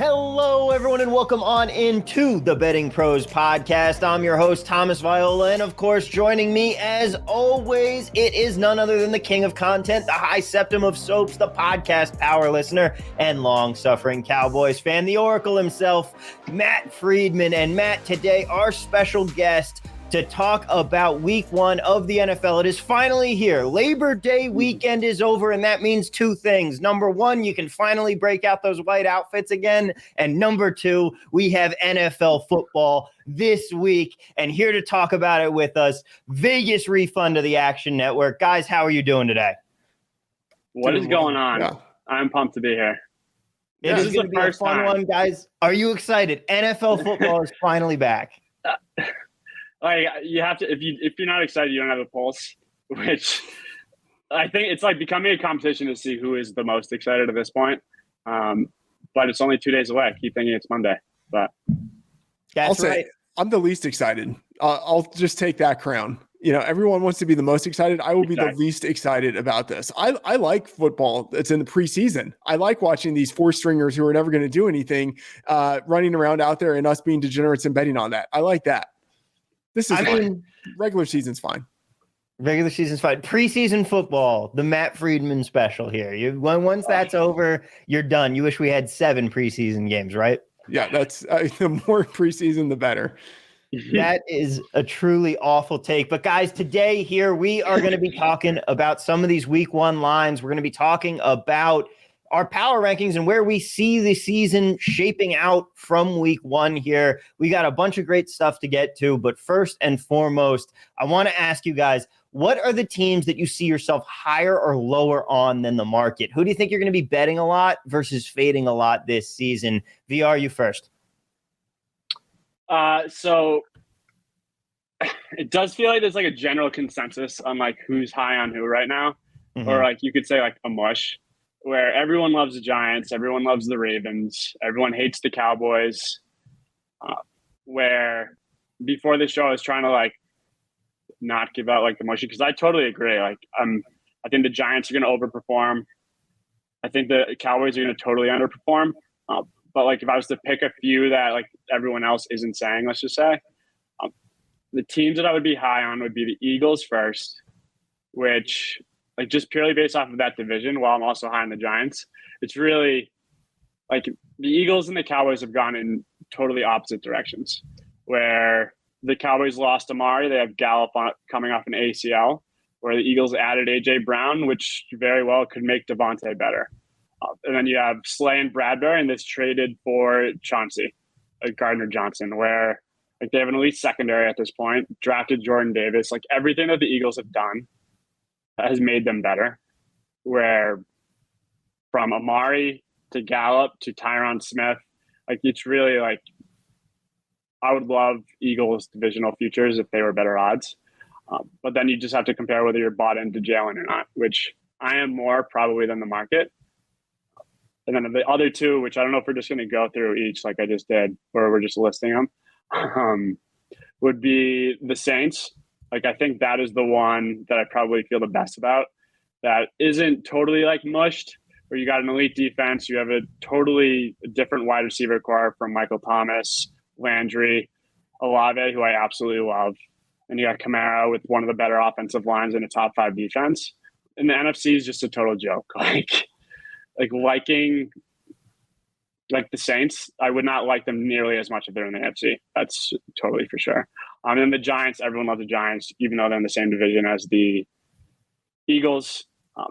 Hello, everyone, and welcome on into the Betting Pros podcast. I'm your host, Thomas Viola, and of course, joining me as always, it is none other than the king of content, the high septum of soaps, the podcast power listener, and long-suffering Cowboys fan, the Oracle himself, Matt Freedman. And Matt, today, our special guest to talk about week one of the NFL. It is finally here. Labor Day weekend is over, and that means two things. Number one, you can finally break out those white outfits again. And number two, we have NFL football this week. And here to talk about it with us, Vegas Refund of the Action Network. Guys, how are you doing today? What is going on? Yeah. I'm pumped to be here. It is going to be a fun one, guys. Are you excited? NFL football is finally back. Like, you have to, if you're not excited, you don't have a pulse, which I think it's like becoming a competition to see who is the most excited at this point. But it's only 2 days away. I keep thinking it's Monday, but I'll say I'm the least excited. I'll just take that crown. You know, everyone wants to be the most excited. I will be the least excited about this. I like football that's in the preseason. I like watching these four stringers who are never going to do anything, running around out there and us being degenerates and betting on that. I like that. This is fine. Regular season's fine. Regular season's fine. Preseason football, the Matt Freedman special here. Once that's over, you're done. You wish we had 7 preseason games, right? Yeah, that's the more preseason, the better. That is a truly awful take. But guys, today here we are going to be talking about some of these week one lines. We're going to be talking about our power rankings and where we see the season shaping out from week one here. We got a bunch of great stuff to get to, but first and foremost, I want to ask you guys, what are the teams that you see yourself higher or lower on than the market? Who do you think you're going to be betting a lot versus fading a lot this season? VR, you first. So it does feel like there's like a general consensus on like who's high on who right now, or like you could say like a mush, where everyone loves the Giants, everyone loves the Ravens, everyone hates the Cowboys. Where before the show, I was trying to like not give out like the mushy, because I totally agree. Like I think the Giants are going to overperform. I think the Cowboys are going to totally underperform. But like if I was to pick a few that like everyone else isn't saying, let's just say, the teams that I would be high on would be the Eagles first, which like just purely based off of that division, while I'm also high on the Giants. It's really like the Eagles and the Cowboys have gone in totally opposite directions, where the Cowboys lost Amari. They have Gallup coming off an ACL, where the Eagles added A.J. Brown, which very well could make Devontae better. And then you have Slay and Bradbury, and this traded for Chauncey, Gardner Johnson, where like they have an elite secondary at this point, drafted Jordan Davis. Like everything that the Eagles have done has made them better, where from Amari to Gallup to Tyron Smith, like it's really like I would love Eagles divisional futures if they were better odds. But then you just have to compare whether you're bought into Jalen or not, which I am more probably than the market. And then the other two, which I don't know if we're just going to go through each like I just did, or we're just listing them, would be the Saints. Like, I think that is the one that I probably feel the best about. That isn't totally like mushed, where you got an elite defense. You have a totally different wide receiver core from Michael Thomas, Landry, Olave, who I absolutely love. And you got Kamara with one of the better offensive lines in a top 5 defense. And the NFC is just a total joke. Like liking like the Saints, I would not like them nearly as much if they're in the NFC. That's totally for sure. And then the Giants, everyone loves the Giants, even though they're in the same division as the Eagles.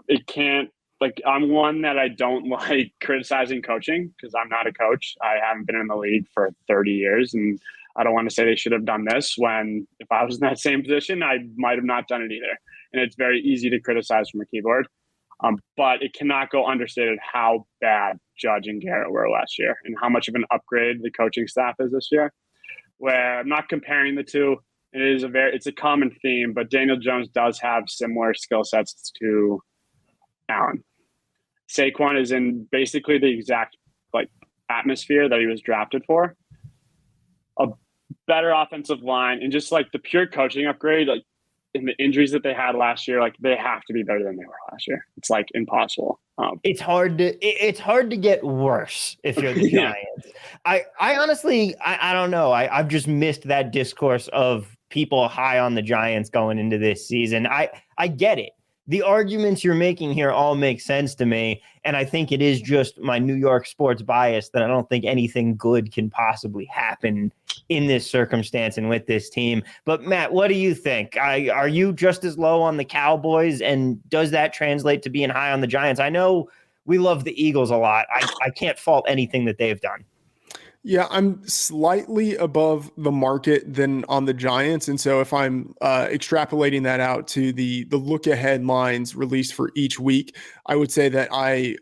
It can't, like, I'm one that I don't like criticizing coaching, because I'm not a coach. I haven't been in the league for 30 years, and I don't want to say they should have done this when if I was in that same position, I might have not done it either. And it's very easy to criticize from a keyboard. But it cannot go understated how bad Judge and Garrett were last year and how much of an upgrade the coaching staff is this year, where I'm not comparing the two. It's a common theme, but Daniel Jones does have similar skill sets to Allen. Saquon is in basically the exact like atmosphere that he was drafted for. A better offensive line and just like the pure coaching upgrade, like in the injuries that they had last year, like they have to be better than they were last year. It's like impossible. It's hard to get worse if you're the Yeah. Giants. I honestly, I don't know. I've just missed that discourse of people high on the Giants going into this season. I get it. The arguments you're making here all make sense to me. And I think it is just my New York sports bias that I don't think anything good can possibly happen in this circumstance and with this team. But Matt, what do you think? Are you just as low on the Cowboys? And does that translate to being high on the Giants? I know we love the Eagles a lot. I can't fault anything that they've done. Yeah, I'm slightly above the market than on the Giants. And so if I'm extrapolating that out to the look ahead lines released for each week, I would say that I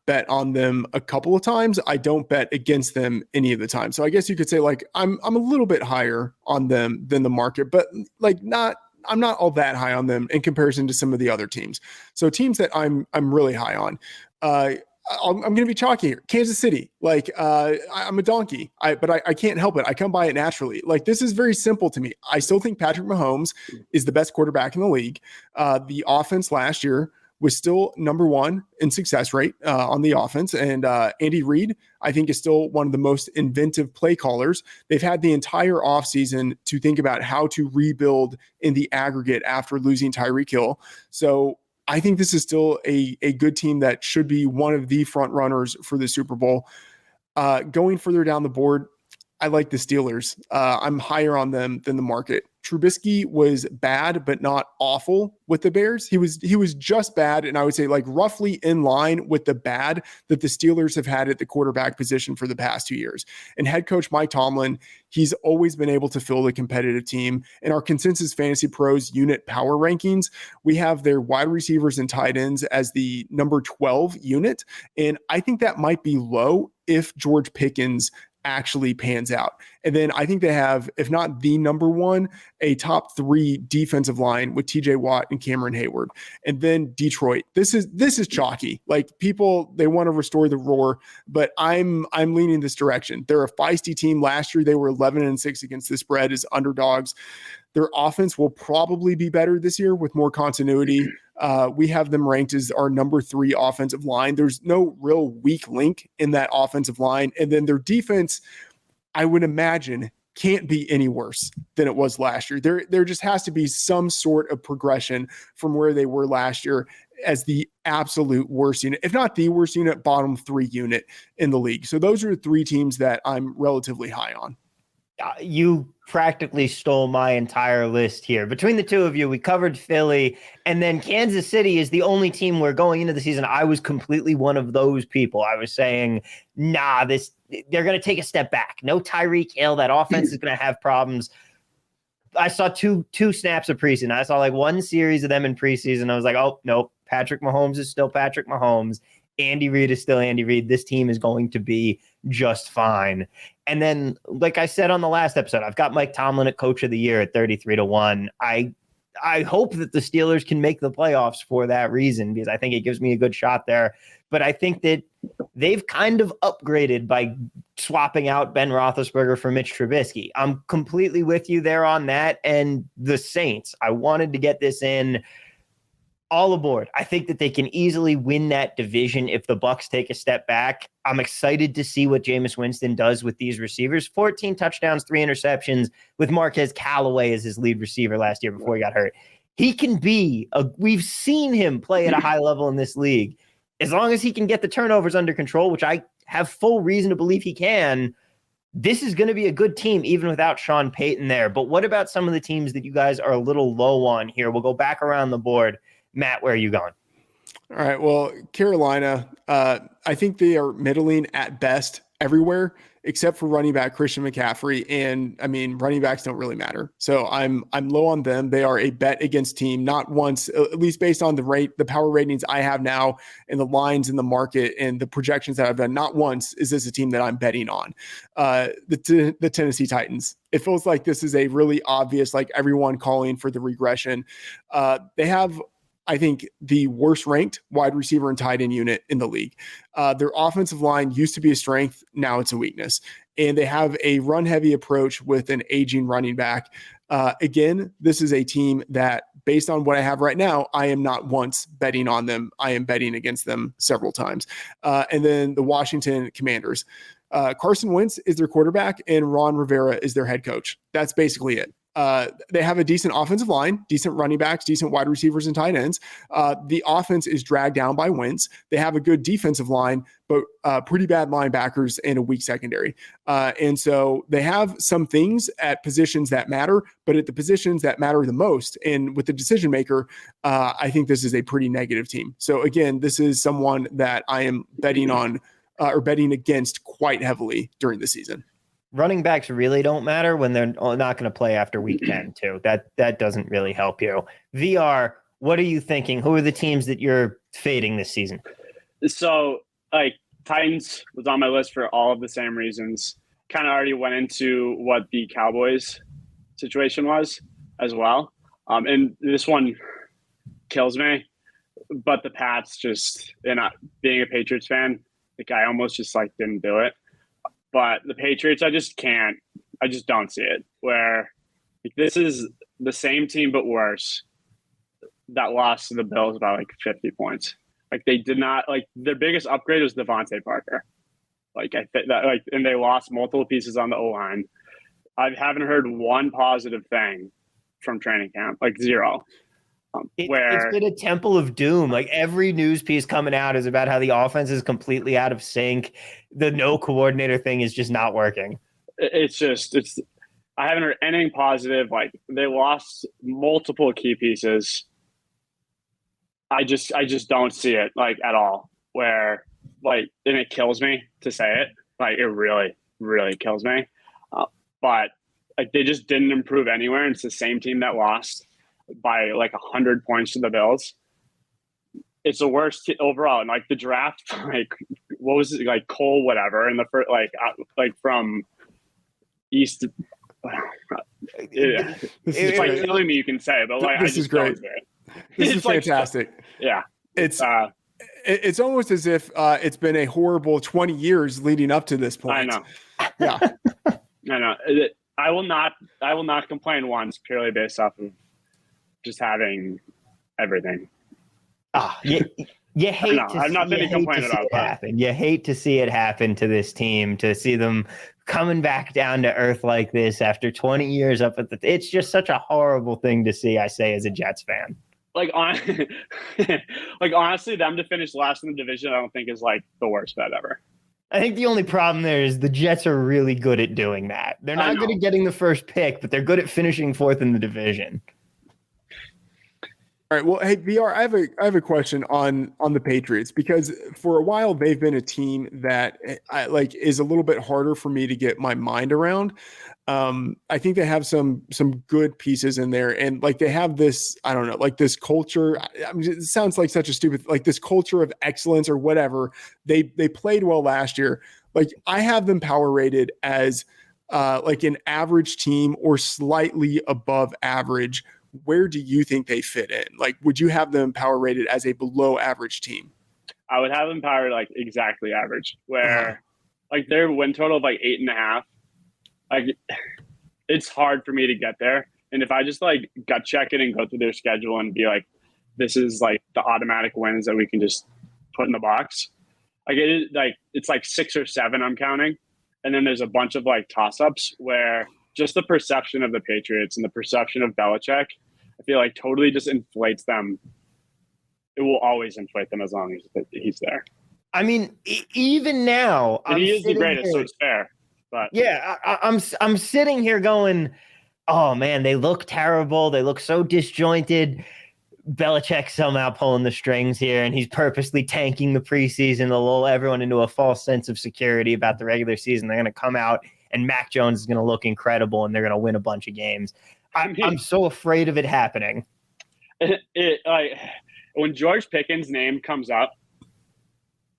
bet on them a couple of times. I don't bet against them any of the time. So I guess you could say like I'm a little bit higher on them than the market, but like I'm not all that high on them in comparison to some of the other teams. So teams that I'm really high on. I'm going to be chalky here. Kansas City, like I'm a donkey, but I can't help it. I come by it naturally. Like this is very simple to me. I still think Patrick Mahomes is the best quarterback in the league. The offense last year was still number one in success rate on the offense. And Andy Reid, I think, is still one of the most inventive play callers. They've had the entire offseason to think about how to rebuild in the aggregate after losing Tyreek Hill. So I think this is still a good team that should be one of the front runners for the Super Bowl. Going further down the board, I like the Steelers. I'm higher on them than the market. Trubisky was bad, but not awful with the Bears. He was just bad, and I would say like roughly in line with the bad that the Steelers have had at the quarterback position for the past 2 years. And head coach Mike Tomlin, he's always been able to fill a competitive team. In our Consensus Fantasy Pros unit power rankings, we have their wide receivers and tight ends as the number 12 unit, and I think that might be low if George Pickens actually pans out. And then I think they have, if not the number one, a top 3 defensive line with TJ Watt and Cameron Hayward. And then Detroit. This is chalky. Like people, they want to restore the roar, but I'm leaning this direction. They're a feisty team. Last year they were 11-6 against the spread as underdogs. Their offense will probably be better this year with more continuity. We have them ranked as our number 3 offensive line. There's no real weak link in that offensive line. And then their defense, I would imagine, can't be any worse than it was last year. There just has to be some sort of progression from where they were last year as the absolute worst unit, if not the worst unit, bottom 3 unit in the league. So those are the 3 teams that I'm relatively high on. You practically stole my entire list here. Between the two of you, we covered Philly, and then Kansas City is the only team where going into the season, I was completely one of those people. I was saying, they're going to take a step back. No Tyreek Hill. That offense is going to have problems. I saw two snaps of preseason. I saw like one series of them in preseason. I was like, oh, nope. Patrick Mahomes is still Patrick Mahomes. Andy Reid is still Andy Reid. This team is going to be just fine. And then, like I said on the last episode, I've got Mike Tomlin at Coach of the Year at 33-1. I hope that the Steelers can make the playoffs for that reason, because I think it gives me a good shot there. But I think that they've kind of upgraded by swapping out Ben Roethlisberger for Mitch Trubisky. I'm completely with you there on that. And the Saints, I wanted to get this in. All aboard. I think that they can easily win that division if the Bucs take a step back. I'm excited to see what Jameis Winston does with these receivers. 14 touchdowns, 3 interceptions with Marquez Callaway as his lead receiver last year before he got hurt. He can be we've seen him play at a high level in this league. As long as he can get the turnovers under control, which I have full reason to believe he can, this is going to be a good team even without Sean Payton there. But what about some of the teams that you guys are a little low on here? We'll go back around the board. Matt, where are you going? All right. Well, Carolina, I think they are middling at best everywhere except for running back Christian McCaffrey. And I mean, running backs don't really matter. So I'm low on them. They are a bet against team, not once, at least based on the power ratings I have now and the lines in the market and the projections that I've done. Not once is this a team that I'm betting on. The Tennessee Titans. It feels like this is a really obvious, like everyone calling for the regression. They have, I think, the worst ranked wide receiver and tight end unit in the league. Their offensive line used to be a strength. Now it's a weakness. And they have a run heavy approach with an aging running back. Again, this is a team that based on what I have right now, I am not once betting on them. I am betting against them several times. And then the Washington Commanders. Carson Wentz is their quarterback and Ron Rivera is their head coach. That's basically it. They have a decent offensive line, decent running backs, decent wide receivers and tight ends. The offense is dragged down by Wentz. They have a good defensive line, but pretty bad linebackers and a weak secondary. And so they have some things at positions that matter, but at the positions that matter the most and with the decision maker, I think this is a pretty negative team. So again, this is someone that I am betting on or betting against quite heavily during the season. Running backs really don't matter when they're not going to play after week 10 too. That doesn't really help you. VR, what are you thinking? Who are the teams that you're fading this season? So like Titans was on my list for all of the same reasons. Kind of already went into what the Cowboys situation was as well. And this one kills me, but the Pats just, being a Patriots fan, like I almost just like didn't do it. But the Patriots, I just don't see it. Where like, this is the same team but worse that lost to the Bills by like 50 points. Like they did not like their biggest upgrade was Devontae Parker. Like I think that like and they lost multiple pieces on the O-line. I haven't heard one positive thing from training camp, like zero. It's been a temple of doom. Like every news piece coming out is about how the offense is completely out of sync. The no coordinator thing is just not working. I haven't heard anything positive. Like they lost multiple key pieces. I just don't see it like at all. Where like, and it kills me to say it. Like it really, really kills me. But like they just didn't improve anywhere. And it's the same team that lost by like 100 points to the Bills. It's the worst overall. And like the draft, like what was it, like Cole, whatever, in the first, like from East. It's like killing me. You can say, but like this is great. This is fantastic. Like, yeah, it's almost as if it's been a horrible 20 years leading up to this point. I know. Yeah, I know. I will not complain once purely based off of just having everything. You hate to I've not been to complain about that. You hate to see it happen to this team, to see them coming back down to earth like this after 20 years up at it's just such a horrible thing to see, I say, as a Jets fan. Like honestly, them to finish last in the division, I don't think is like the worst bet ever. I think the only problem there is the Jets are really good at doing that. They're not good at getting the first pick, but they're good at finishing fourth in the division. All right. Well, hey, VR, I have a question on the Patriots, because for a while they've been a team that is a little bit harder for me to get my mind around. I think they have some good pieces in there, and like they have this, I don't know, like this culture. I mean, it sounds like such a stupid, like this culture of excellence or whatever. They played well last year. Like I have them power rated as like an average team or slightly above average. Where do you think they fit in? Like, would you have them power rated as a below average team? I would have them powered like exactly average, where like their win total of like 8.5. Like it's hard for me to get there. And if I just like gut check it and go through their schedule and be like, this is like the automatic wins that we can just put in the box. Like it is like, it's like 6 or 7 I'm counting. And then there's a bunch of like toss ups where just the perception of the Patriots and the perception of Belichick, I feel like totally just inflates them. It will always inflate them as long as he's there. I mean, even now, he is the greatest, so it's fair. But yeah, I'm sitting here going, oh man, they look terrible. They look so disjointed. Belichick somehow pulling the strings here, and he's purposely tanking the preseason to lull everyone into a false sense of security about the regular season. They're going to come out and Mac Jones is going to look incredible, and they're going to win a bunch of games. I'm so afraid of it happening. When George Pickens' name comes up,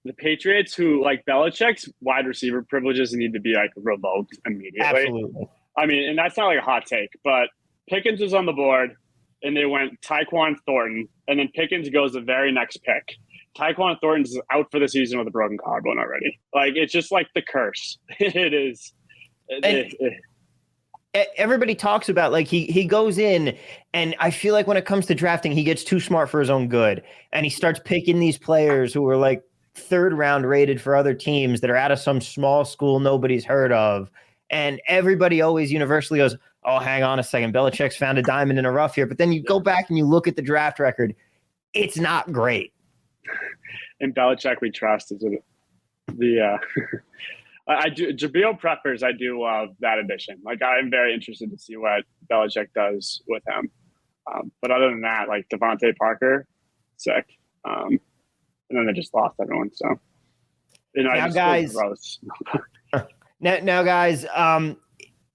the Patriots, who like Belichick's wide receiver privileges need to be like revoked immediately. Absolutely. I mean, and that's not like a hot take, but Pickens was on the board, and they went Tyquan Thornton, and then Pickens goes the very next pick. Tyquan Thornton's out for the season with a broken collarbone already. Like it's just like the curse. It is. everybody talks about, like, he goes in, and I feel like when it comes to drafting, he gets too smart for his own good, and he starts picking these players who are like third round rated for other teams that are out of some small school nobody's heard of. And everybody always universally goes, oh, hang on a second, Belichick's found a diamond in a rough here. But then you go back and you look at the draft record, it's not great. In Belichick, we trust is the I do Jabril Peppers. I do love that addition. Like, I'm very interested to see what Belichick does with him. But other than that, like Devontae Parker, sick. And then they just lost everyone. So, now, guys,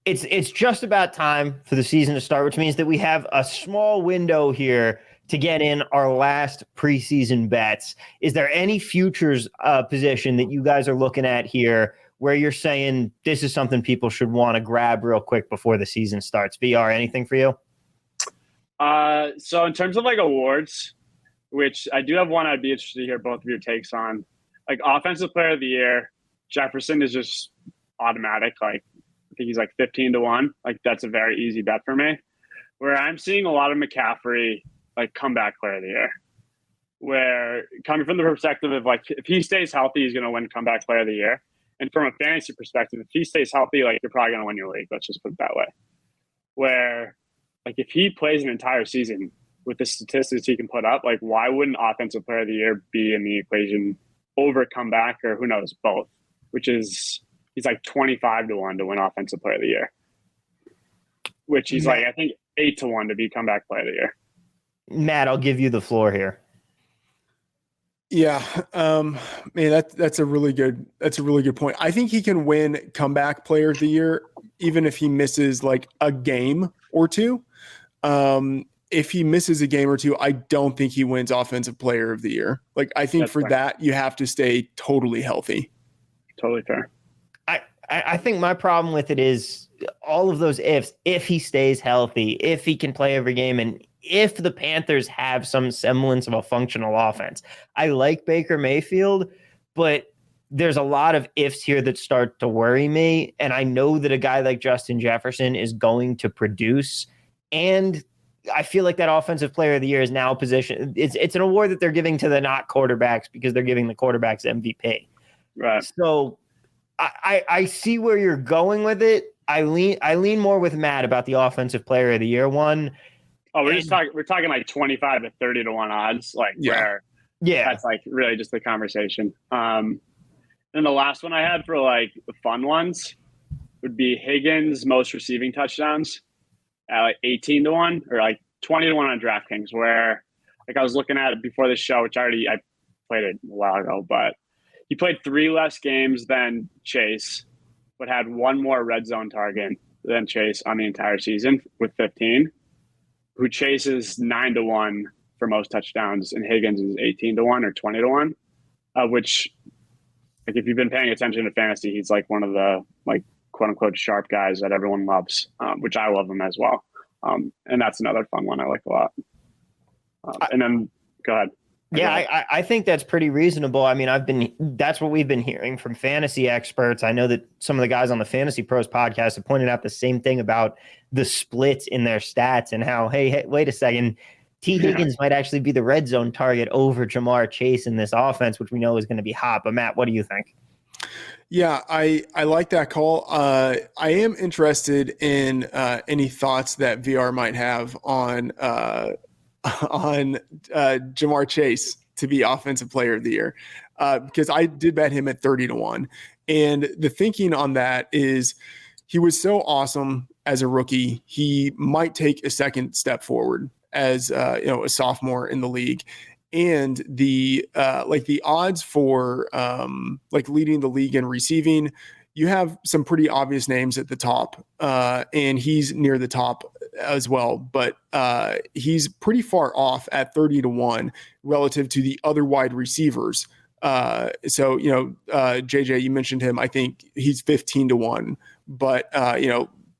it's just about time for the season to start, which means that we have a small window here to get in our last preseason bets. Is there any futures position that you guys are looking at here where you're saying this is something people should want to grab real quick before the season starts? VR, anything for you? So in terms of like awards, which I do have one I'd be interested to hear both of your takes on. Like Offensive Player of the Year, Jefferson is just automatic. Like, I think he's like 15-1. Like, that's a very easy bet for me. Where I'm seeing a lot of McCaffrey, like Comeback Player of the Year, where coming from the perspective of like, if he stays healthy, he's going to win Comeback Player of the Year. And from a fantasy perspective, if he stays healthy, like, you're probably going to win your league. Let's just put it that way. Where, like, if he plays an entire season with the statistics he can put up, like, why wouldn't Offensive Player of the Year be in the equation over Comeback, or who knows, both? Which is, he's like 25-1 to win Offensive Player of the Year. Which he's like, I think 8-1 to be Comeback Player of the Year. Matt, I'll give you the floor here. Yeah, man, that's a really good point. I think he can win Comeback Player of the Year even if he misses like a game or two. If he misses a game or two, I don't think he wins Offensive Player of the Year. Like, I think that's for fair. That you have to stay totally healthy. Totally fair. I think my problem with it is all of those ifs. If he stays healthy, if he can play every game, and if the Panthers have some semblance of a functional offense. I like Baker Mayfield, but there's a lot of ifs here that start to worry me. And I know that a guy like Justin Jefferson is going to produce. And I feel like that Offensive Player of the Year is now positioned. It's an award that they're giving to the not quarterbacks because they're giving the quarterbacks MVP. Right. So I see where you're going with it. I lean more with Matt about the Offensive Player of the Year one. Oh, we're talking like 25 to 30-1 odds, like where that's like really just the conversation. And the last one I had for like the fun ones would be Higgins' most receiving touchdowns at like 18-1 or like 20-1 on DraftKings, where like I was looking at it before the show, which I played it a while ago, but he played 3 less games than Chase, but had 1 more red zone target than Chase on the entire season with 15. Who chases 9-1 for most touchdowns, and Higgins is 18-1 or 20-1, which, like, if you've been paying attention to fantasy, he's like one of the like quote unquote sharp guys that everyone loves, which I love him as well. And that's another fun one I like a lot. And then go ahead. Yeah, I think that's pretty reasonable. I mean, that's what we've been hearing from fantasy experts. I know that some of the guys on the Fantasy Pros podcast have pointed out the same thing about the splits in their stats and how, hey, wait a second, T. Higgins might actually be the red zone target over Jamar Chase in this offense, which we know is going to be hot. But Matt, what do you think? Yeah, I like that call. I am interested in any thoughts that VR might have on Jamar Chase to be Offensive Player of the Year, because I did bet him at 30-1. And the thinking on that is he was so awesome as a rookie. He might take a second step forward as a sophomore in the league. And the odds for leading the league in receiving, you have some pretty obvious names at the top, and he's near the top as well, but he's pretty far off at 30-1 relative to the other wide receivers. So JJ, you mentioned him. I think he's 15-1, but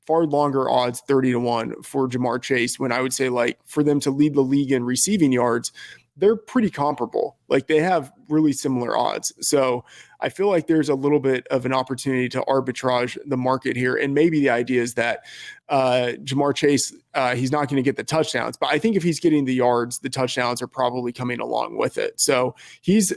far longer odds 30-1 for Jamar Chase, when I would say, like, for them to lead the league in receiving yards, they're pretty comparable. Like, they have really similar odds. So I feel like there's a little bit of an opportunity to arbitrage the market here. And maybe the idea is that Jamar Chase, he's not going to get the touchdowns, but I think if he's getting the yards, the touchdowns are probably coming along with it. So he's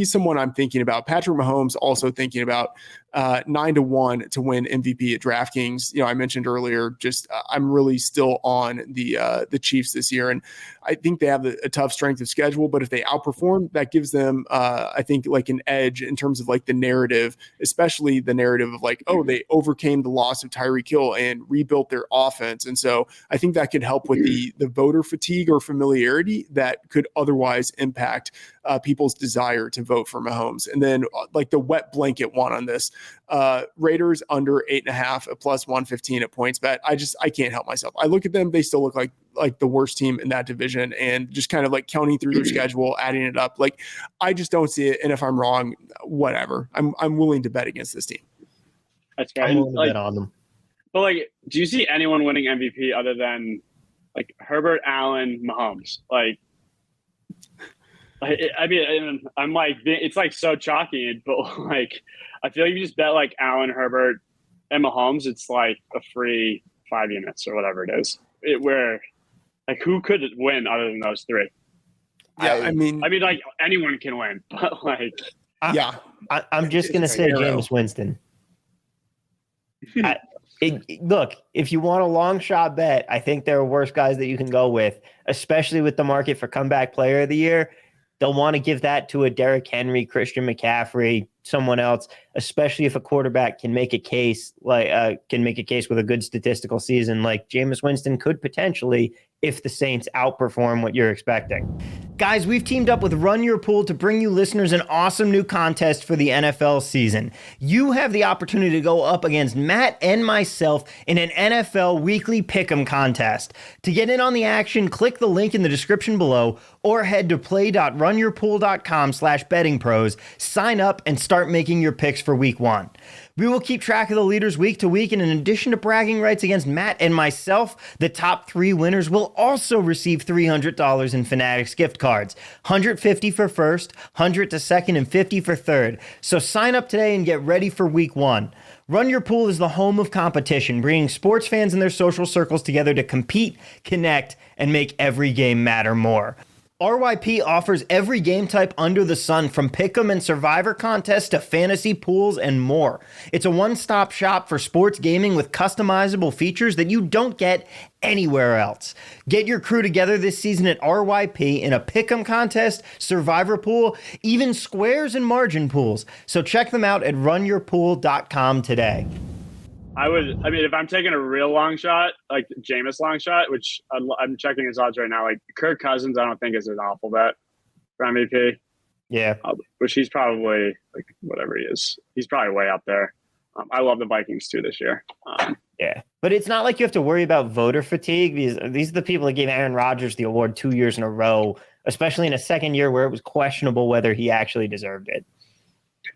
someone I'm thinking about. Patrick Mahomes also thinking about 9-1 to win MVP at DraftKings. I mentioned earlier, just I'm really still on the Chiefs this year, and I think they have a tough strength of schedule. But if they outperform, that gives them, I think, like an edge in terms of like the narrative, especially the narrative of like, oh, they overcame the loss of Tyreek Hill and rebuilt their offense, and so I think that could help with the voter fatigue or familiarity that could otherwise impact people's desire to vote for Mahomes. And then like the wet blanket one on this, Raiders under 8.5 at plus 115 at PointsBet. I can't help myself. I look at them, they still look like the worst team in that division, and just kind of like counting through their schedule, adding it up. Like I just don't see it. And if I'm wrong, whatever. I'm willing to bet against this team. That's fair. I'm willing to bet on them. But like, do you see anyone winning MVP other than like Herbert, Allen, Mahomes? Like, I mean, I'm like, it's like so chalky, but like, I feel like you just bet like Allen, Herbert, and Mahomes, it's like a free 5 units or whatever it is. Where like, who could win other than those three? Yeah, I mean, like anyone can win, but like, yeah, I'm just gonna say Jameis Winston. Look, if you want a long shot bet, I think there are worse guys that you can go with, especially with the market for comeback player of the year. They'll want to give that to a Derrick Henry, Christian McCaffrey, someone else, especially if a quarterback can make a case with a good statistical season like Jameis Winston could potentially if the Saints outperform what you're expecting. Guys, we've teamed up with Run Your Pool to bring you listeners an awesome new contest for the NFL season. You have the opportunity to go up against Matt and myself in an NFL weekly pick'em contest. To get in on the action, click the link in the description below or head to play.runyourpool.com/bettingpros, sign up, and start making your picks for week 1. We will keep track of the leaders week to week, and in addition to bragging rights against Matt and myself, the top 3 winners will also receive $300 in Fanatics gift cards, $150 for first, $100 to second, and $50 for third. So sign up today and get ready for week 1. Run Your Pool is the home of competition, bringing sports fans and their social circles together to compete, connect, and make every game matter more. RYP offers every game type under the sun, from pick'em and survivor contests to fantasy pools and more. It's a one-stop shop for sports gaming with customizable features that you don't get anywhere else. Get your crew together this season at RYP in a pick'em contest, survivor pool, even squares and margin pools. So check them out at runyourpool.com today. if I'm taking a real long shot, like Jameis long shot, which I'm checking his odds right now, like Kirk Cousins, I don't think is an awful bet for MVP. Yeah. Which he's probably like whatever he is. He's probably way up there. I love the Vikings too this year. Yeah. But it's not like you have to worry about voter fatigue. These are the people that gave Aaron Rodgers the award 2 years in a row, especially in a second year where it was questionable whether he actually deserved it.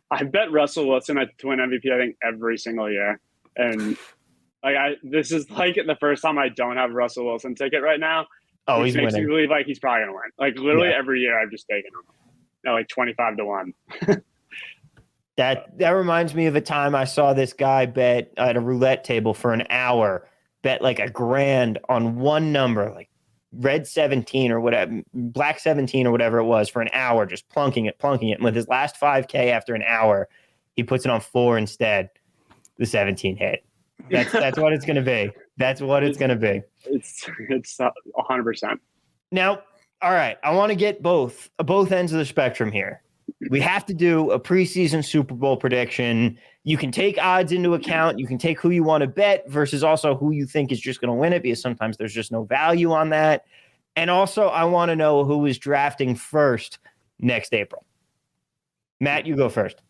I bet Russell Wilson to win MVP, I think, every single year. And this is like the first time I don't have a Russell Wilson ticket right now. Oh, which he's makes winning. me believe like he's probably gonna win. Like literally every year I've just taken him. Like 25-1. That reminds me of a time I saw this guy bet at a roulette table for an hour, bet like $1,000 on one number, like red 17 or whatever, black 17 or whatever it was, for an hour, just plunking it. And with his last 5K after an hour, he puts it on 4 instead. The 17 hit. That's what it's going to be. That's what it's going to be. It's 100%. Now, all right, I want to get both ends of the spectrum here. We have to do a preseason Super Bowl prediction. You can take odds into account. You can take who you want to bet versus also who you think is just going to win it, because sometimes there's just no value on that. And also, I want to know who is drafting first next April. Matt, you go first.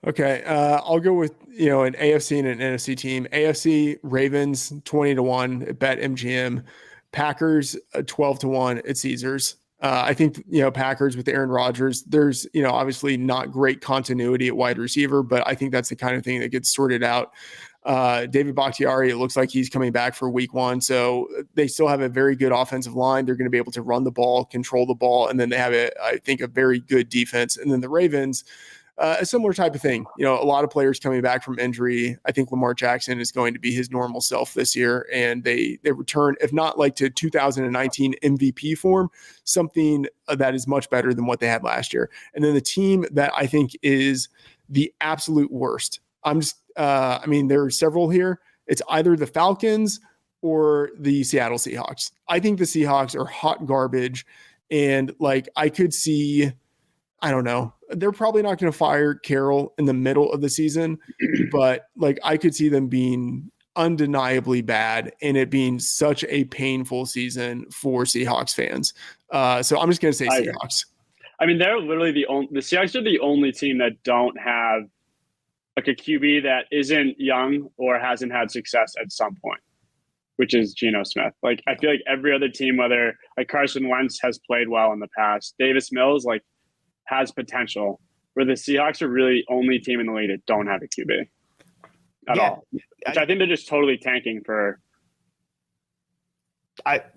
Okay, I'll go with an AFC and an NFC team. AFC, Ravens 20-1 at BetMGM. Packers 12-1 at Caesars. I think Packers with Aaron Rodgers. There's obviously not great continuity at wide receiver, but I think that's the kind of thing that gets sorted out. David Bakhtiari, it looks like he's coming back for week 1. So they still have a very good offensive line. They're going to be able to run the ball, control the ball, and then they have I think a very good defense. And then the Ravens, a similar type of thing. You know, a lot of players coming back from injury. I think Lamar Jackson is going to be his normal self this year, and they return, if not like to 2019 MVP form, something that is much better than what they had last year. And then the team that I think is the absolute worst. I mean, there are several here. It's either the Falcons or the Seattle Seahawks. I think the Seahawks are hot garbage. And like, I could see, I don't know, they're probably not going to fire Carroll in the middle of the season, but like, I could see them being undeniably bad and it being such a painful season for Seahawks fans. So I'm just going to say Seahawks. I mean, they're literally the Seahawks are the only team that don't have like a QB that isn't young or hasn't had success at some point, which is Geno Smith. Like, I feel like every other team, whether like Carson Wentz has played well in the past, Davis Mills like has potential, where the Seahawks are really the only team in the league that don't have a QB at all. Which I think they're just totally tanking for.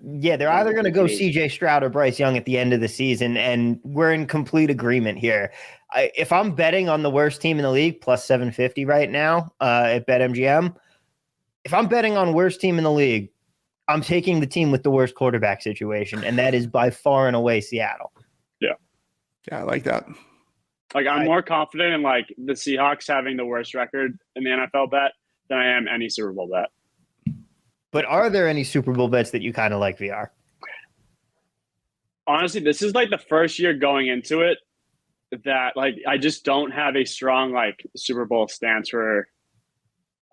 They're either going to go CJ Stroud or Bryce Young at the end of the season, and we're in complete agreement here. If I'm betting on the worst team in the league, plus 750 right now at BetMGM, if I'm betting on worst team in the league, I'm taking the team with the worst quarterback situation, and that is by far and away Seattle. Yeah, I like that. Like, I'm more confident in like the Seahawks having the worst record in the NFL bet than I am any Super Bowl bet. But are there any Super Bowl bets that you kind of like, VR? Honestly, this is like the first year going into it that like I just don't have a strong like Super Bowl stance for.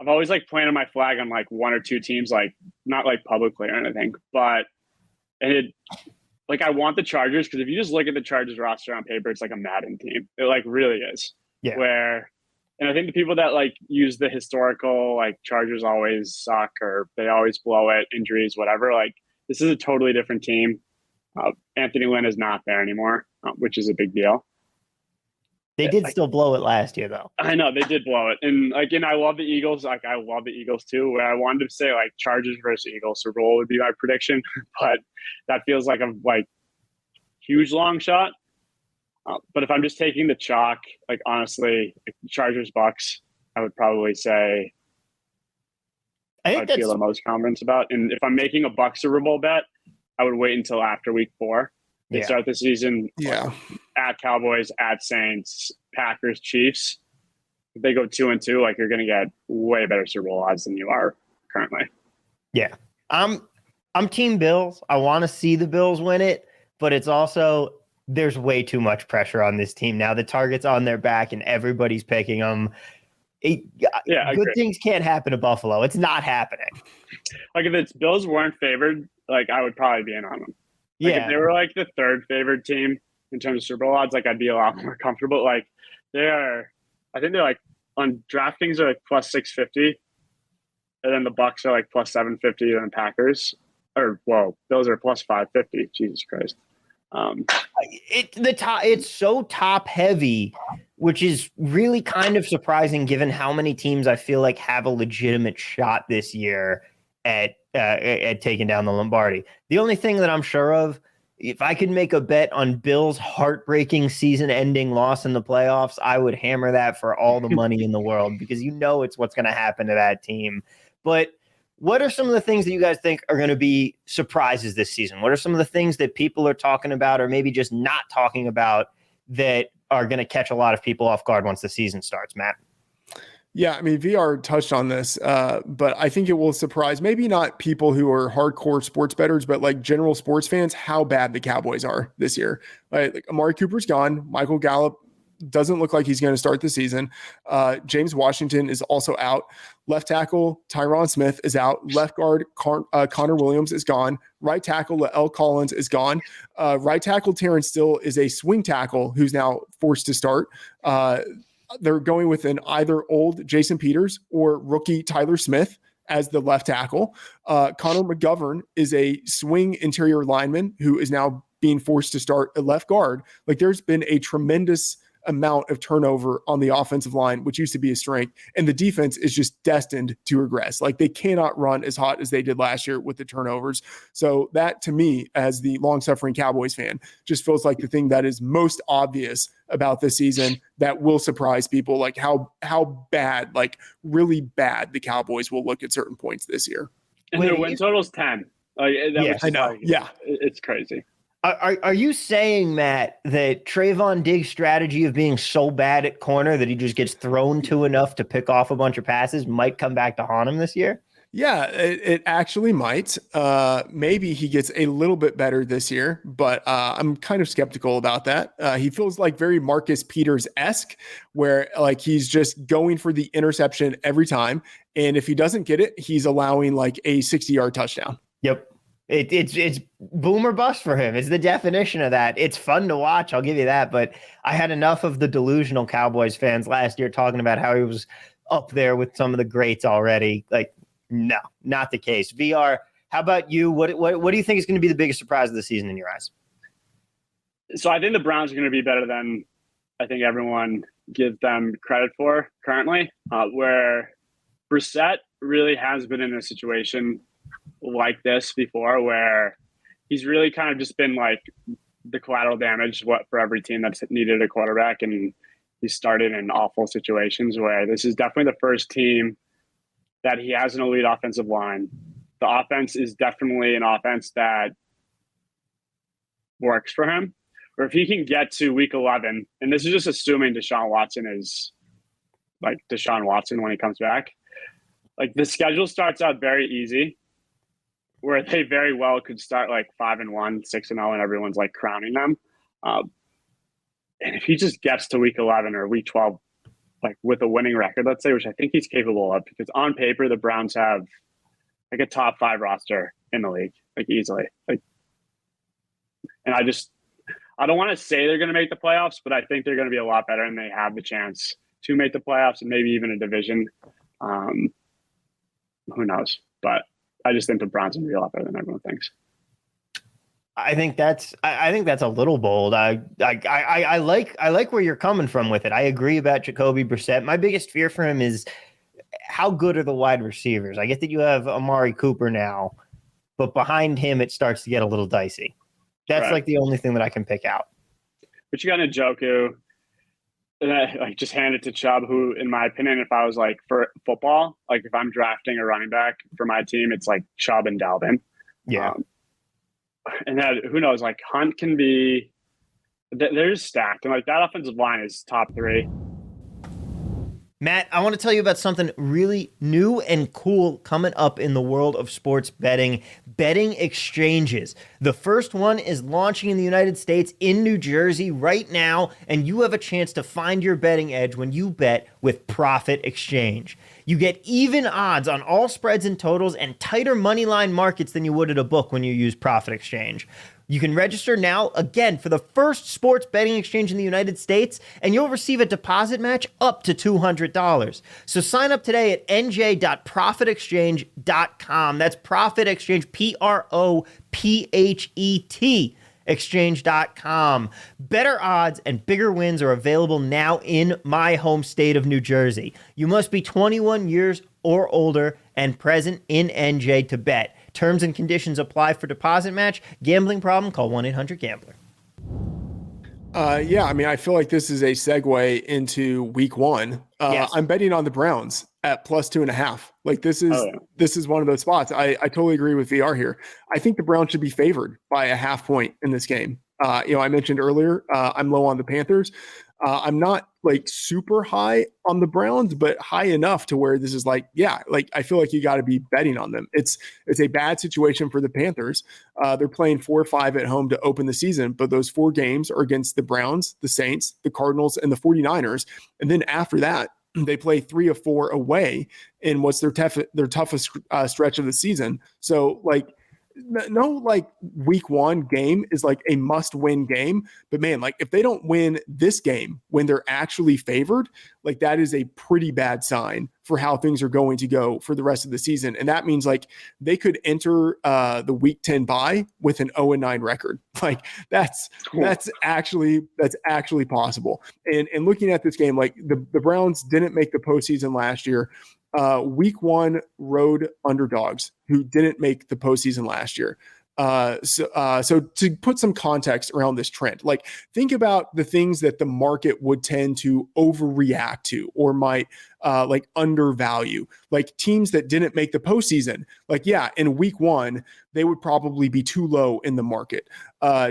I've always like planted my flag on like one or two teams, like not like publicly or anything, but like I want the Chargers because if you just look at the Chargers roster on paper, it's like a Madden team. It like really is. Yeah. And I think the people that like use the historical like Chargers always suck or they always blow it, injuries, whatever. Like this is a totally different team. Anthony Lynn is not there anymore, which is a big deal. They did still blow it last year, though. I know they did blow it, and I love the Eagles. Like I love the Eagles too. Where I wanted to say like Chargers versus Eagles Super Bowl would be my prediction, but that feels like a huge long shot. But if I'm just taking the chalk, like honestly, Chargers Bucks, I would probably say I'd feel the most confidence about. And if I'm making a Bucks Super Bowl bet, I would wait until after Week 4. They start the season at Cowboys, at Saints, Packers, Chiefs. If they go 2-2, like you're going to get way better Super Bowl odds than you are currently. Yeah, I'm Team Bills. I want to see the Bills win it, but it's also there's way too much pressure on this team now. The target's on their back, and everybody's picking them. Good things can't happen to Buffalo. It's not happening. Like if it's Bills weren't favored, like I would probably be in on them. Like if they were like the third favored team in terms of Super Bowl odds, like I'd be a lot more comfortable. Like I think they're like on DraftKings are like plus 650, and then the Bucks are like plus 750, and Packers Bills are plus 550. Jesus Christ. It's so top heavy, which is really kind of surprising given how many teams I feel like have a legitimate shot this year at taking down the Lombardi. The only thing that I'm sure of, if I could make a bet on Bill's heartbreaking season-ending loss in the playoffs, I would hammer that for all the money in the world because it's what's going to happen to that team. But what are some of the things that you guys think are going to be surprises this season? What are some of the things that people are talking about or maybe just not talking about that are going to catch a lot of people off guard once the season starts, Matt? Yeah, I mean, VR touched on this, but I think it will surprise maybe not people who are hardcore sports bettors, but like general sports fans, how bad the Cowboys are this year. Like Amari Cooper's gone. Michael Gallup doesn't look like he's going to start the season. James Washington is also out. Left tackle Tyron Smith is out. Left guard Connor Williams is gone. Right tackle Lael Collins is gone. Right tackle Terrence Steele is a swing tackle who's now forced to start. They're going with an either old Jason Peters or rookie Tyler Smith as the left tackle. Connor McGovern is a swing interior lineman who is now being forced to start at left guard. Like there's been a tremendous amount of turnover on the offensive line, which used to be a strength. And the defense is just destined to regress. Like, they cannot run as hot as they did last year with the turnovers. So that, to me, as the long-suffering Cowboys fan, just feels like the thing that is most obvious about this season that will surprise people, like how bad, like really bad, the Cowboys will look at certain points this year. And their win total's 10. Like, yeah, I know. Like, yeah, it's crazy. Are you saying, Matt, that Trayvon Diggs' strategy of being so bad at corner that he just gets thrown to enough to pick off a bunch of passes might come back to haunt him this year? Yeah, it actually might. Maybe he gets a little bit better this year, but I'm kind of skeptical about that. He feels like very Marcus Peters-esque, where like he's just going for the interception every time. And if he doesn't get it, he's allowing like a 60-yard touchdown. Yep. It's boom or bust for him. It's the definition of that. It's fun to watch, I'll give you that. But I had enough of the delusional Cowboys fans last year talking about how he was up there with some of the greats already. Like, no, not the case. VR, how about you? What do you think is going to be the biggest surprise of the season in your eyes? So I think the Browns are going to be better than I think everyone gives them credit for currently, where Brissett really has been in a situation like this before, where he's really kind of just been like the collateral damage for every team that's needed a quarterback, and he started in awful situations. Where this is definitely the first team that he has an elite offensive line. The offense is definitely an offense that works for him. Or if he can get to week 11, and this is just assuming Deshaun Watson is like Deshaun Watson when he comes back, like the schedule starts out very easy, where they very well could start like 5-1, 6-0, and everyone's like crowning them. And if he just gets to week 11 or week 12, like with a winning record, let's say, which I think he's capable of, because on paper, the Browns have like a top 5 roster in the league, like easily. Like, and I don't want to say they're going to make the playoffs, but I think they're going to be a lot better, and they have the chance to make the playoffs and maybe even a division. Who knows? But I just think the Browns are going to be a lot better than everyone thinks. I think that's a little bold. I like where you're coming from with it. I agree about Jacoby Brissett. My biggest fear for him is how good are the wide receivers? I get that you have Amari Cooper now, but behind him it starts to get a little dicey. That's right. Like the only thing that I can pick out. But you got Njoku, and I like just hand it to Chubb, who, in my opinion, if I was like for football, like if I'm drafting a running back for my team, it's like Chubb and Dalvin. Yeah. And then who knows, like Hunt can be, they're just stacked. And like that offensive line is top 3. Matt, I want to tell you about something really new and cool coming up in the world of sports betting exchanges. The first one is launching in the United States in New Jersey right now, and you have a chance to find your betting edge when you bet with Profit Exchange. You get even odds on all spreads and totals and tighter money line markets than you would at a book when you use Profit Exchange. You can register now, again, for the first sports betting exchange in the United States, and you'll receive a deposit match up to $200. So sign up today at nj.profitexchange.com. That's Profit Exchange, PROPHET, exchange.com. Better odds and bigger wins are available now in my home state of New Jersey. You must be 21 years or older and present in NJ to bet. Terms and conditions apply for deposit match. Gambling problem? Call 1-800-GAMBLER. Yeah, I mean, I feel like this is a segue into week 1. Yes. I'm betting on the Browns at +2.5. Like this is one of those spots. I totally agree with VR here. I think the Browns should be favored by a half point in this game. I mentioned earlier, I'm low on the Panthers. I'm not like super high on the Browns, but high enough to where this is like, yeah, like I feel like you got to be betting on them. It's a bad situation for the Panthers. They're playing 4-5 at home to open the season, but those 4 games are against the Browns, the Saints, the Cardinals, and the 49ers. And then after that, they play 3 of 4 away in what's their toughest stretch of the season. So like, no, like week one game is like a must win game. But man, like if they don't win this game when they're actually favored, like that is a pretty bad sign for how things are going to go for the rest of the season. And that means like they could enter the week 10 bye with an 0-9 record. Like that's actually possible. And looking at this game, like the Browns didn't make the postseason last year. Week one road underdogs who didn't make the postseason last year. So to put some context around this trend, like think about the things that the market would tend to overreact to or might like undervalue, like teams that didn't make the postseason. Like, yeah, in week one, they would probably be too low in the market.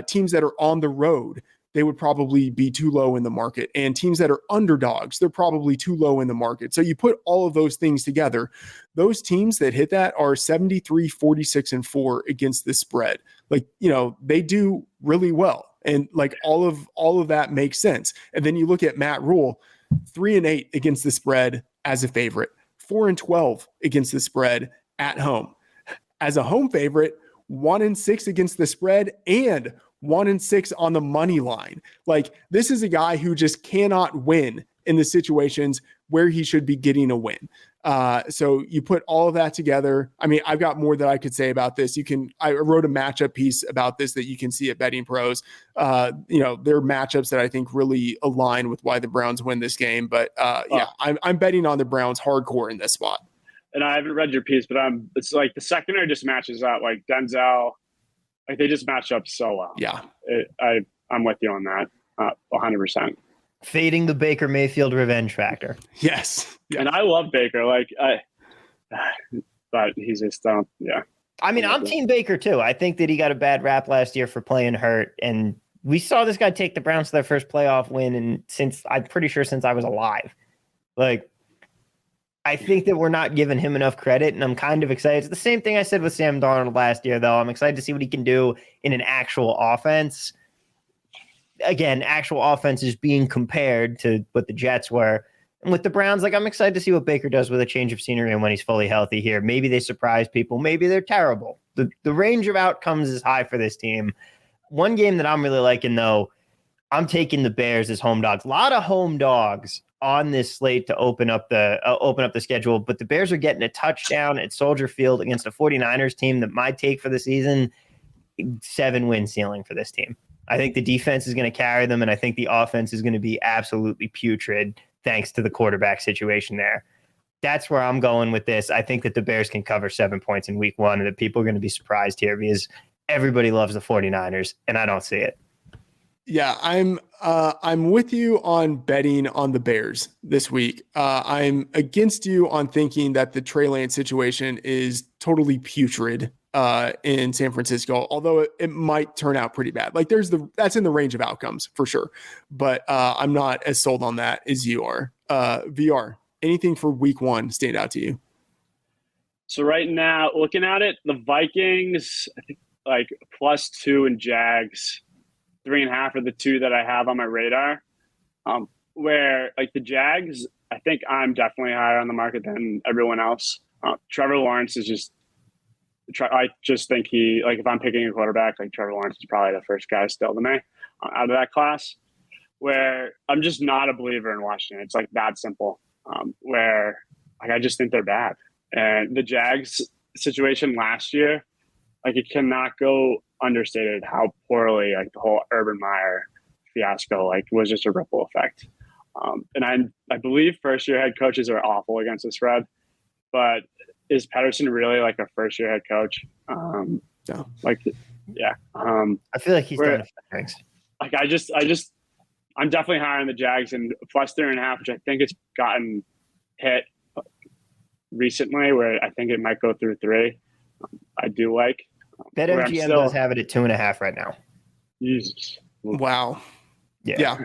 Teams that are on the road, they would probably be too low in the market. And teams that are underdogs, they're probably too low in the market. So you put all of those things together, those teams that hit that are 73, 46, and 4 against the spread. Like, you know, they do really well. And like all of that makes sense. And then you look at Matt Rule, 3-8 against the spread as a favorite, 4-12 against the spread at home. As a home favorite, 1-6 against the spread and 1-6 on the money line. Like this is a guy who just cannot win in the situations where he should be getting a win. So you put all of that together. I mean, I've got more that I could say about this. I wrote a matchup piece about this that you can see at BettingPros. You know, there are matchups that I think really align with why the Browns win this game. But yeah, I'm betting on the Browns hardcore in this spot. And I haven't read your piece, but it's like the secondary just matches out. Like Denzel, like they just match up so well. Yeah, I'm with you on that, 100%. Fading the Baker Mayfield revenge factor. Yes. And I love Baker. Like, but he's just yeah. I mean, I'm Team Baker too. I think that he got a bad rap last year for playing hurt, and we saw this guy take the Browns to their first playoff win, and I'm pretty sure since I was alive. Like, I think that we're not giving him enough credit, and I'm kind of excited. It's the same thing I said with Sam Darnold last year, though. I'm excited to see what he can do in an actual offense. Again, actual offense is being compared to what the Jets were. And with the Browns, like, I'm excited to see what Baker does with a change of scenery and when he's fully healthy here. Maybe they surprise people. Maybe they're terrible. The range of outcomes is high for this team. One game that I'm really liking, though, I'm taking the Bears as home dogs. A lot of home dogs on this slate to open up the schedule, but the Bears are getting a touchdown at Soldier Field against a 49ers team that my take for the season, 7-win ceiling for this team. I think the defense is going to carry them, and I think the offense is going to be absolutely putrid thanks to the quarterback situation there. That's where I'm going with this. I think that the Bears can cover 7 points in week one, and that people are going to be surprised here because everybody loves the 49ers, and I don't see it. Yeah, I'm with you on betting on the Bears this week. I'm against you on thinking that the Trey Lance situation is totally putrid in San Francisco, although it might turn out pretty bad. Like that's in the range of outcomes for sure, but I'm not as sold on that as you are. VR, anything for week one stand out to you? So right now, looking at it, the Vikings, I think like +2 and Jags. 3.5 are the two that I have on my radar. Where like the Jags, I think I'm definitely higher on the market than everyone else. Trevor Lawrence is just. I just think if I'm picking a quarterback, like Trevor Lawrence is probably the first guy still to me out of that class. Where I'm just not a believer in Washington. It's like that simple. Where like I just think they're bad, and the Jags situation last year, like it cannot go understated how poorly like the whole Urban Meyer fiasco like was just a ripple effect. And I believe first year head coaches are awful against the spread, but is Pedersen really like a first year head coach? No. Like, yeah. I feel like he's done things. Like I'm definitely higher on the Jags and +3.5, which I think it's gotten hit recently where I think it might go through 3. I do like. BetMGM does have it at 2.5 right now. Jesus. Wow. Yeah.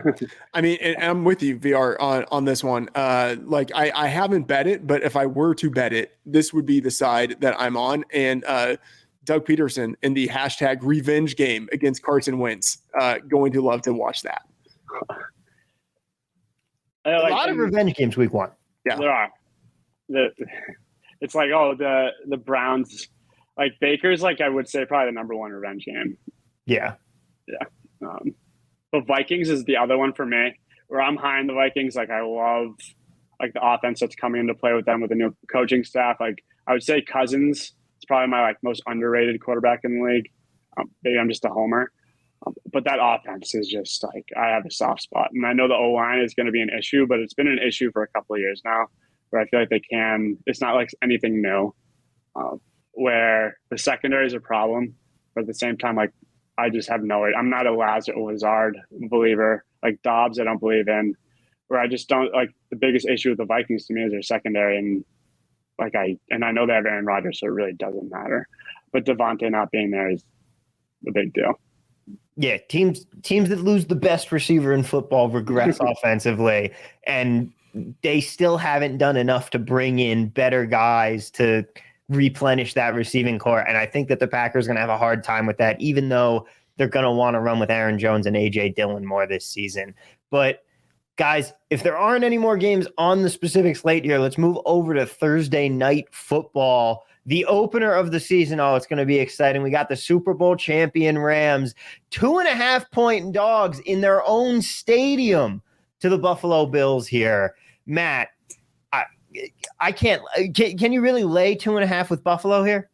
I mean, and I'm with you, VR, on this one. Like I haven't bet it, but if I were to bet it, this would be the side that I'm on. And Doug Peterson in the hashtag revenge game against Carson Wentz, going to love to watch that. A lot of revenge games week one. Yeah, there are. It's like, the Browns. like Baker's like I would say probably the number one revenge game. Yeah. But Vikings is the other one for me, where I'm high in the Vikings. Like I love like the offense that's coming into play with them with the new coaching staff. Like I would say Cousins is probably my like most underrated quarterback in the league. Maybe I'm just a homer. But that offense is just like I have a soft spot, and I know the O-line is going to be an issue, but it's been an issue for a couple of years now, where I feel like they can. It's not like anything new, where the secondary is a problem, but at the same time, like I just have no. I'm not a Lazard believer. Like Dobbs, I don't believe in. Where I just don't like the biggest issue with the Vikings to me is their secondary, and I know they have Aaron Rodgers, so it really doesn't matter. But Devontae not being there is a big deal. Yeah, teams that lose the best receiver in football regress offensively, and they still haven't done enough to bring in better guys to replenish that receiving core. And I think that the Packers are going to have a hard time with that, even though they're going to want to run with Aaron Jones and A.J. Dillon more this season. But guys, if there aren't any more games on the specific slate here, let's move over to Thursday night football. The opener of the season. Oh, it's going to be exciting. We got the Super Bowl champion Rams, 2.5-point dogs in their own stadium to the Buffalo Bills here. Matt, I can't. Can you really lay 2.5 with Buffalo here?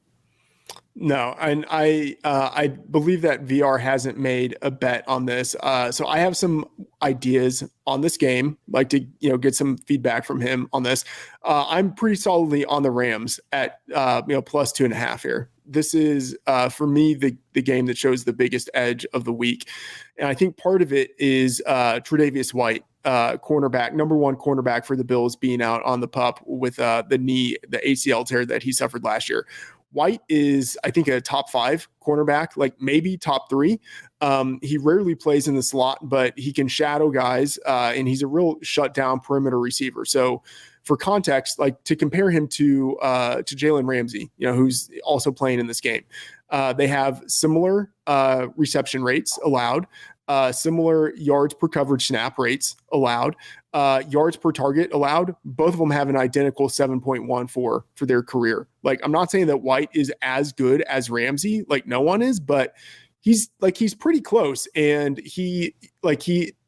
No, and I believe that VR hasn't made a bet on this. So I have some ideas on this game, like to get some feedback from him on this. I'm pretty solidly on the Rams at plus 2.5 here. This is for me the game that shows the biggest edge of the week, and I think part of it is Tre'Davious White, cornerback, number one cornerback for the Bills, being out on the PUP with the ACL tear that he suffered last year. White is, I think, a top 5 cornerback, like maybe top 3. He rarely plays in the slot, but he can shadow guys, and he's a real shutdown perimeter receiver. So for context, like to compare him to Jalen Ramsey, who's also playing in this game, they have similar reception rates allowed, similar yards per coverage snap rates allowed, yards per target allowed. Both of them have an identical 7.14 for their career. Like, I'm not saying that White is as good as Ramsey, like no one is, but he's pretty close, and he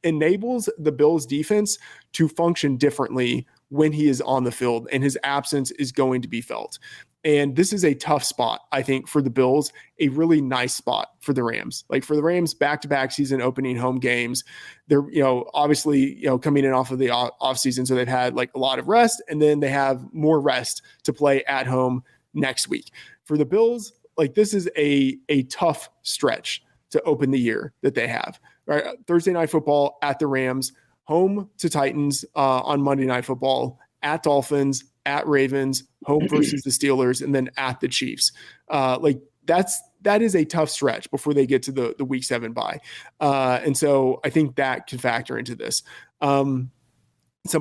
enables the Bills defense to function differently when he is on the field, and his absence is going to be felt. And this is a tough spot, I think, for the Bills, a really nice spot for the Rams. Like for the Rams, back-to-back season opening home games, they're, obviously, coming in off of the offseason, so they've had like a lot of rest, and then they have more rest to play at home next week. For the Bills, like this is a tough stretch to open the year that they have. Right? Thursday Night Football at the Rams, home to Titans on Monday Night Football, at Dolphins, at Ravens, home versus the Steelers, and then at the Chiefs. That is a tough stretch before they get to the week 7 bye. And so I think that can factor into this. Some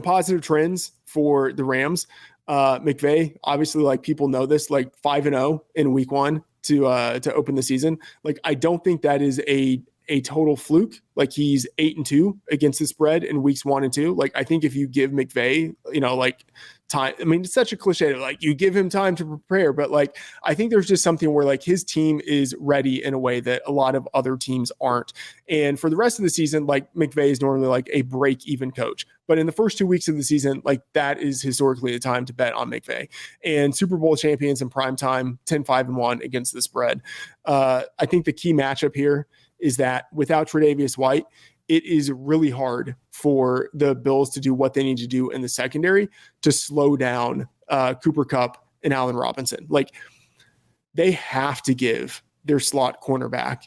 positive trends for the Rams. McVay, obviously, like people know this, like 5-0 in week 1 to open the season. Like, I don't think that is a total fluke. Like, he's 8-2 against the spread in weeks 1 and 2. Like, I think if you give McVay, time, I mean, it's such a cliche, like you give him time to prepare, but like, I think there's just something where like his team is ready in a way that a lot of other teams aren't. And for the rest of the season, like McVay is normally like a break-even coach, but in the first 2 weeks of the season, like that is historically the time to bet on McVay. And Super Bowl champions in prime time, 10-5-1 against the spread. I think the key matchup here is that without Tre'Davious White, it is really hard for the Bills to do what they need to do in the secondary to slow down Cooper Kupp and Allen Robinson. Like, they have to give their slot cornerback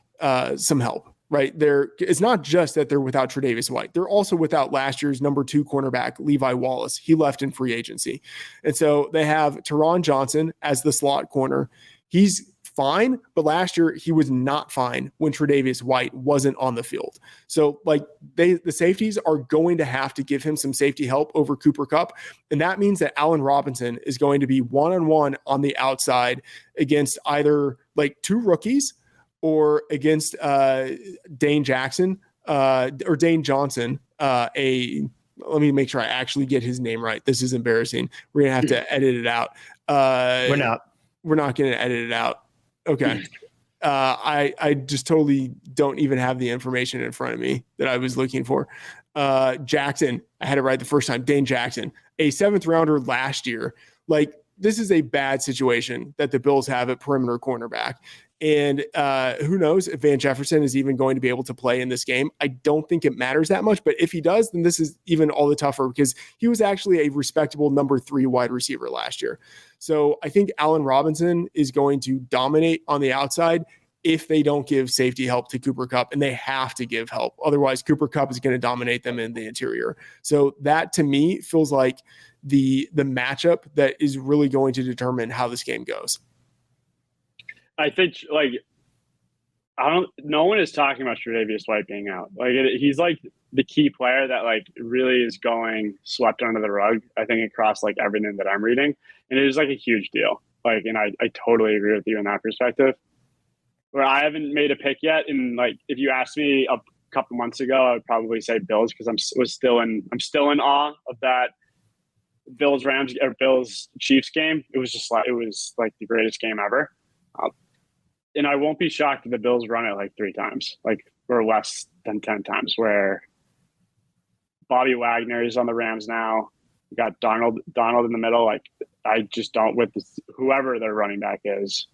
some help, right? It's not just that they're without Tre'Davious White. They're also without last year's number 2 cornerback, Levi Wallace. He left in free agency. And so they have Teron Johnson as the slot corner. He's fine, but last year he was not fine when Tre'Davious White wasn't on the field. So like the safeties are going to have to give him some safety help over Cooper Kupp. And that means that Allen Robinson is going to be one-on-one on the outside against either like 2 rookies or against Dane Jackson or Dane Johnson. Let me make sure I actually get his name right. This is embarrassing. We're going to have to edit it out. We're not going to edit it out. Okay. I just totally don't even have the information in front of me that I was looking for. Jackson, I had it right the first time. Dane Jackson, a 7th rounder last year. Like, this is a bad situation that the Bills have at perimeter cornerback. And who knows if Van Jefferson is even going to be able to play in this game. I don't think it matters that much, but if he does, then this is even all the tougher because he was actually a respectable number 3 wide receiver last year. So I think Allen Robinson is going to dominate on the outside if they don't give safety help to Cooper Kupp, and they have to give help. Otherwise, Cooper Kupp is going to dominate them in the interior. So that, to me, feels like the matchup that is really going to determine how this game goes. I think, like, no one is talking about Tre'Davious White being out. Like, he's like the key player that like really is going swept under the rug, I think, across like everything that I'm reading. And it is like a huge deal. Like, and I totally agree with you in that perspective. Where I haven't made a pick yet. And like, if you asked me a couple months ago, I would probably say Bills because I'm still in awe of that Bills Chiefs game. It was like the greatest game ever. And I won't be shocked if the Bills run it like 3 times, like, or less than 10 times, where Bobby Wagner is on the Rams now. You got Donald in the middle. Like, I just don't, with whoever their running back is,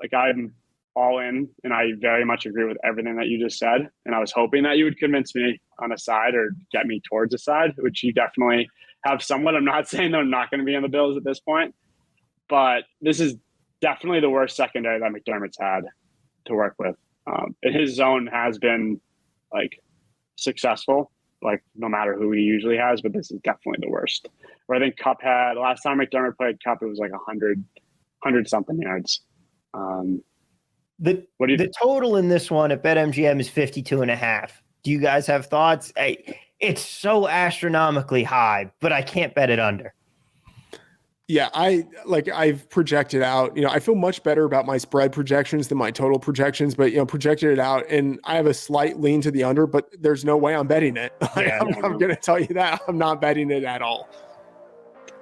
like, I'm all in, and I very much agree with everything that you just said. And I was hoping that you would convince me on a side or get me towards a side, which you definitely have somewhat. I'm not saying they're not going to be on the Bills at this point, but this is definitely the worst secondary that McDermott's had to work with. And his zone has been like successful, like no matter who he usually has, but this is definitely the worst. Where I think Kupp had, last time McDermott played Kupp, it was like 100 something yards. The total in this one at BetMGM is 52.5. Do you guys have thoughts? It's so astronomically high, but I can't bet it under. Yeah, I've projected out, I feel much better about my spread projections than my total projections, but, projected it out, and I have a slight lean to the under, but there's no way I'm betting it. I'm going to tell you that. I'm not betting it at all.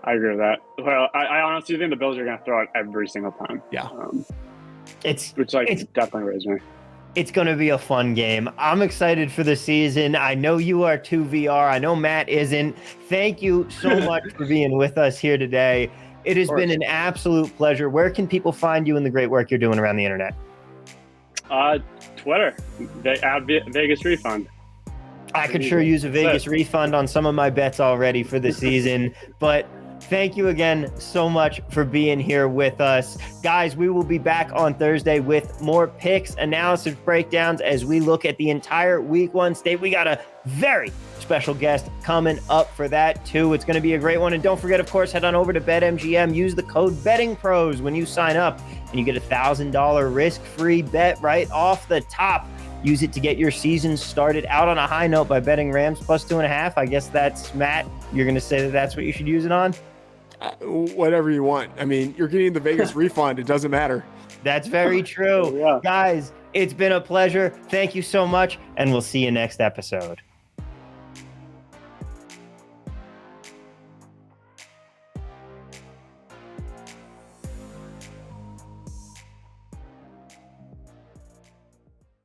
I agree with that. Well, I honestly think the Bills are going to throw it every single time. Yeah. It's definitely raised me. It's going to be a fun game. I'm excited for the season. I know you are too, VR. I know Matt isn't. Thank you so much for being with us here today. It has been an absolute pleasure. Where can people find you and the great work you're doing around the internet? Twitter, Vegas Refund. I could sure use a Vegas refund on some of my bets already for the season, but thank you again so much for being here with us. Guys, we will be back on Thursday with more picks, analysis, breakdowns as we look at the entire week 1 state. We got a very special guest coming up for that too. It's going to be a great one. And don't forget, of course, head on over to BetMGM. Use the code BettingPros when you sign up and you get $1,000 risk-free bet right off the top. Use it to get your season started out on a high note by betting Rams plus 2.5. I guess that's, Matt, you're going to say that that's what you should use it on? Whatever you want. I mean, you're getting the Vegas refund. It doesn't matter. That's very true. Yeah. Guys, it's been a pleasure. Thank you so much, and we'll see you next episode.